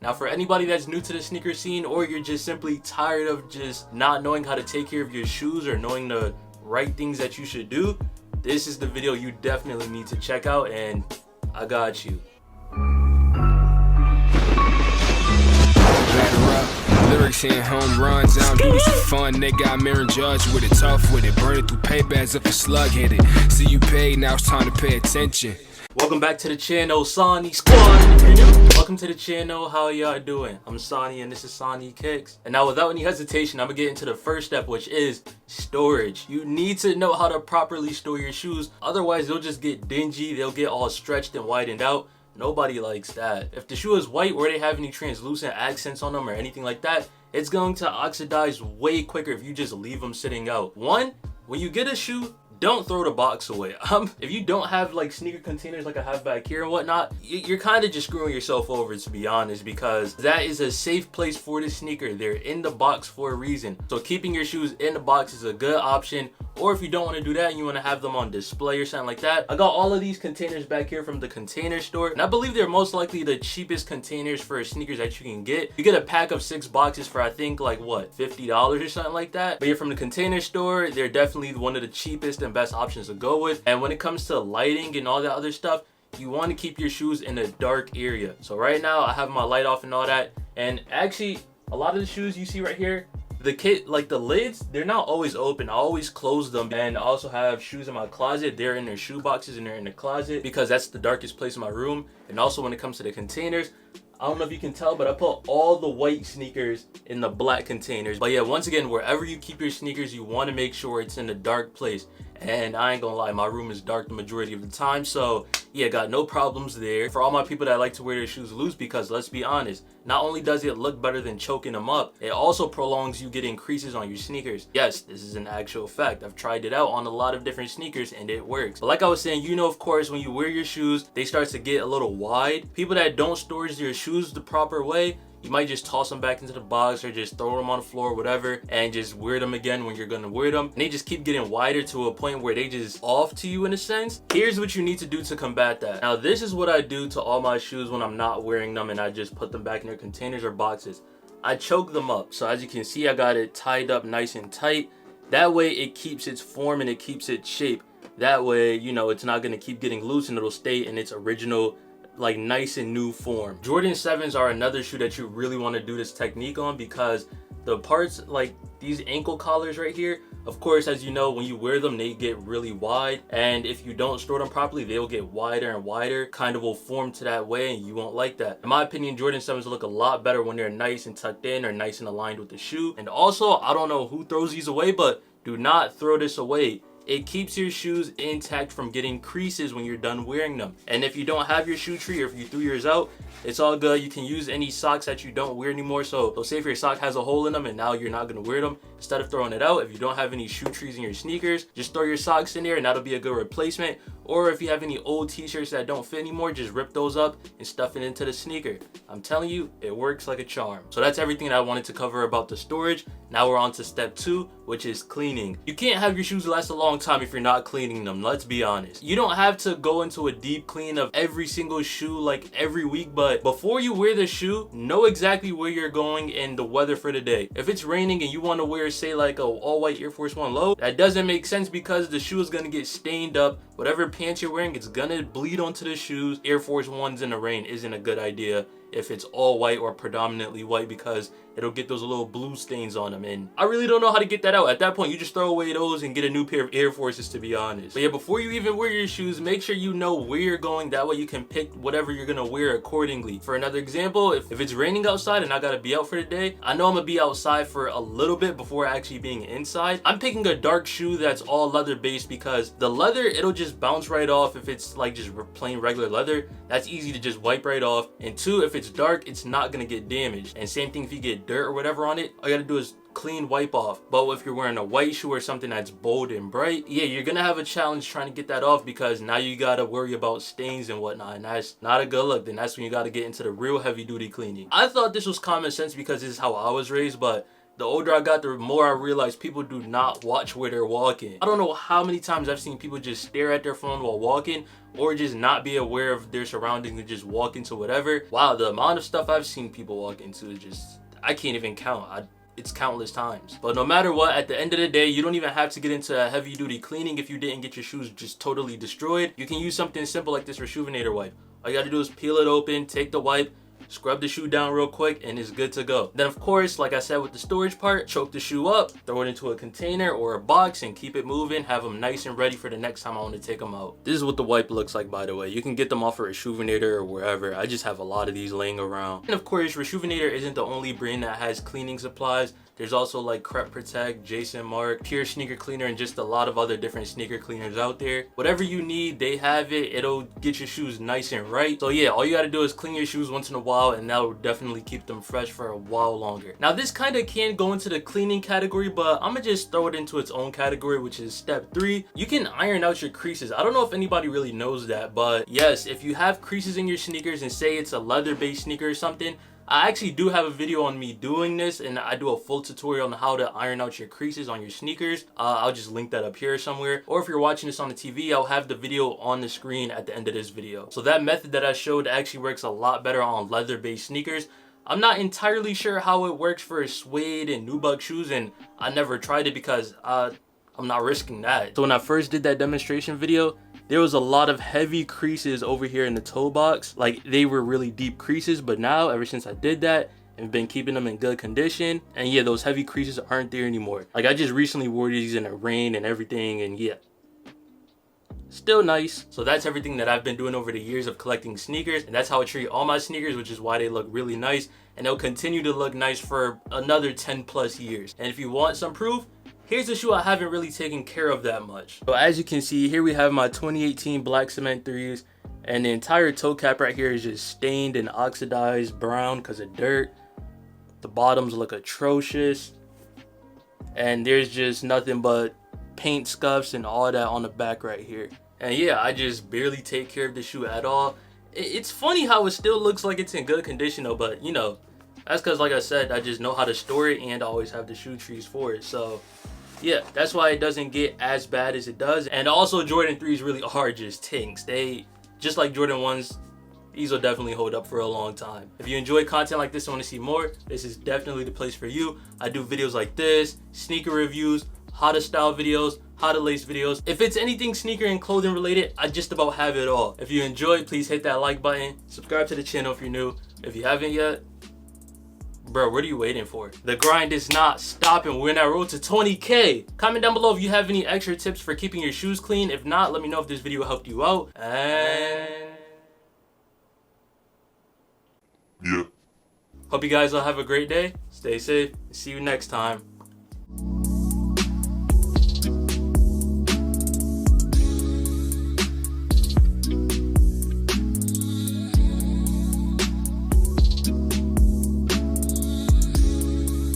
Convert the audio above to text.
Now for anybody that's new to the sneaker scene, or you're just simply tired of just not knowing how to take care of your shoes or knowing the right things that you should do, this is the video you definitely need to check out, and I got you. Lyrics and home runs, I don't do this for fun. They got mirror judge with it, tough with it. Burn it through paper as if a slug hit it. See you paid, now it's time to pay attention. Welcome back to the channel, Sonny Squad. Welcome to the channel, how y'all doing? I'm Sonny and this is Sonny Kicks. And now without any hesitation, I'm gonna get into the first step, which is storage. You need to know how to properly store your shoes, otherwise they'll just get dingy, they'll get all stretched and widened out. Nobody likes that. If the shoe is white or they have any translucent accents on them or anything like that, it's going to oxidize way quicker if you just leave them sitting out. One, when you get a shoe, don't throw the box away. If you don't have like sneaker containers like I have back here and whatnot, you're kind of just screwing yourself over, to be honest, because that is a safe place for the sneaker. They're in the box for a reason. So keeping your shoes in the box is a good option. Or if you don't want to do that and you want to have them on display or something like that, I got all of these containers back here from the Container Store, and I believe they're most likely the cheapest containers for sneakers that you can get. You get a pack of 6 boxes for I think like what, $50 or something like that. But you're from the Container Store, they're definitely one of the cheapest and best options to go with. And when it comes to lighting and all that other stuff, you want to keep your shoes in a dark area. So right now I have my light off and all that, and actually a lot of the shoes you see right here, the lids, they're not always open. I always close them. And I also have shoes in my closet. They're in their shoe boxes and they're in the closet because that's the darkest place in my room. And also when it comes to the containers, I don't know if you can tell, but I put all the white sneakers in the black containers. But yeah, once again, wherever you keep your sneakers, you want to make sure it's in a dark place. And I ain't gonna lie, my room is dark the majority of the time, so yeah, got no problems there. For all my people that like to wear their shoes loose, because let's be honest, not only does it look better than choking them up, it also prolongs you getting creases on your sneakers. Yes, this is an actual fact. I've tried it out on a lot of different sneakers and it works. But like I was saying, you know, of course, when you wear your shoes, they start to get a little wide. People that don't store their shoes the proper way, you might just toss them back into the box or just throw them on the floor or whatever and just wear them again when you're gonna wear them. And they just keep getting wider to a point where they just off to you in a sense. Here's what you need to do to combat that. Now this is what I do to all my shoes when I'm not wearing them and I just put them back in their containers or boxes. I choke them up. So as you can see, I got it tied up nice and tight. That way it keeps its form and it keeps its shape. That way, you know, it's not gonna keep getting loose and it'll stay in its original, like, nice and new form. Jordan 7s are another shoe that you really want to do this technique on, because the parts like these ankle collars right here, of course, as you know, when you wear them they get really wide, and if you don't store them properly they'll get wider and wider, kind of will form to that way, and you won't like that. In my opinion, Jordan 7s look a lot better when they're nice and tucked in or nice and aligned with the shoe. And also, I don't know who throws these away, but do not throw this away. It keeps your shoes intact from getting creases when you're done wearing them. And if you don't have your shoe tree, or if you threw yours out, it's all good. You can use any socks that you don't wear anymore. So say if your sock has a hole in them and now you're not gonna wear them, instead of throwing it out, if you don't have any shoe trees in your sneakers, just throw your socks in there and that'll be a good replacement. Or if you have any old t-shirts that don't fit anymore, just rip those up and stuff it into the sneaker. I'm telling you, it works like a charm. So that's everything that I wanted to cover about the storage. Now we're on to step 2, which is cleaning. You can't have your shoes last a long time if you're not cleaning them, let's be honest. You don't have to go into a deep clean of every single shoe like every week, but before you wear the shoe, know exactly where you're going and the weather for the day. If it's raining and you want to wear, say, like a all-white Air Force One low, that doesn't make sense because the shoe is going to get stained up. Whatever pants you're wearing, it's gonna bleed onto the shoes. Air Force Ones in the rain isn't a good idea if it's all white or predominantly white, because it'll get those little blue stains on them, and I really don't know how to get that out. At that point, you just throw away those and get a new pair of Air Forces, to be honest. But yeah, before you even wear your shoes, make sure you know where you're going. That way you can pick whatever you're gonna wear accordingly. For another example, if it's raining outside and I gotta be out for the day, I know I'm gonna be outside for a little bit before actually being inside. I'm picking a dark shoe that's all leather based, because the leather, it'll just bounce right off. If it's like just plain regular leather, that's easy to just wipe right off. And 2, if it's dark, it's not gonna get damaged. And same thing if you get dirt or whatever on it, all you gotta do is clean wipe off. But if you're wearing a white shoe or something that's bold and bright, yeah, you're gonna have a challenge trying to get that off, because now you gotta worry about stains and whatnot, and that's not a good look. Then that's when you gotta get into the real heavy duty cleaning. I thought this was common sense because this is how I was raised, but The older I got, the more I realized people do not watch where they're walking. I don't know how many times I've seen people just stare at their phone while walking, or just not be aware of their surroundings and just walk into whatever. Wow, the amount of stuff I've seen people walk into is just, I can't even count. It's countless times. But no matter what, at the end of the day, you don't even have to get into a heavy duty cleaning if you didn't get your shoes just totally destroyed. You can use something simple like this Reshoevn8r wipe. All you gotta do is peel it open, take the wipe, scrub the shoe down real quick, and it's good to go. Then of course, like I said with the storage part, choke the shoe up, throw it into a container or a box, and keep it moving. Have them nice and ready for the next time I want to take them out. This is what the wipe looks like, by the way. You can get them off of Reshoevn8r or wherever. I just have a lot of these laying around. And of course, Reshoevn8r isn't the only brand that has cleaning supplies. There's also like Crep Protect, Jason Mark, Pure Sneaker Cleaner, and just a lot of other different sneaker cleaners out there. Whatever you need, they have it. It'll get your shoes nice and right. So yeah, all you gotta do is clean your shoes once in a while, and that'll definitely keep them fresh for a while longer. Now this kind of can go into the cleaning category, but I'm gonna just throw it into its own category, which is step 3. You can iron out your creases. I don't know if anybody really knows that, but yes, if you have creases in your sneakers and say it's a leather-based sneaker or something, I actually do have a video on me doing this, and I do a full tutorial on how to iron out your creases on your sneakers. I'll just link that up here somewhere, or if you're watching this on the TV, I'll have the video on the screen at the end of this video. So that method that I showed actually works a lot better on leather-based sneakers. I'm not entirely sure how it works for suede and nubuck shoes, and I never tried it because I'm not risking that. So when I first did that demonstration video, there was a lot of heavy creases over here in the toe box. Like, they were really deep creases, but now ever since I did that, I've been keeping them in good condition, and yeah, those heavy creases aren't there anymore. Like, I just recently wore these in the rain and everything, and yeah, still nice. So that's everything that I've been doing over the years of collecting sneakers, and that's how I treat all my sneakers, which is why they look really nice, and they'll continue to look nice for another 10 plus years. And if you want some proof, here's a shoe I haven't really taken care of that much. So as you can see, here we have my 2018 Black Cement 3s, and the entire toe cap right here is just stained and oxidized brown because of dirt. The bottoms look atrocious, and there's just nothing but paint scuffs and all that on the back right here. And yeah, I just barely take care of the shoe at all. It's funny how it still looks like it's in good condition though, but you know, that's because, like I said, I just know how to store it, and I always have the shoe trees for it. So yeah, that's why it doesn't get as bad as it does. And also, Jordan 3s really are just tinks. They, just like Jordan 1s, these will definitely hold up for a long time. If you enjoy content like this and want to see more, this is definitely the place for you. I do videos like this, sneaker reviews, how to style videos, how to lace videos. If it's anything sneaker and clothing related, I just about have it all. If you enjoyed, please hit that like button. Subscribe to the channel if you're new. If you haven't yet, bro, what are you waiting for? The grind is not stopping. We're in that road to 20K. Comment down below if you have any extra tips for keeping your shoes clean. If not, let me know if this video helped you out. And yeah, hope you guys all have a great day. Stay safe. See you next time.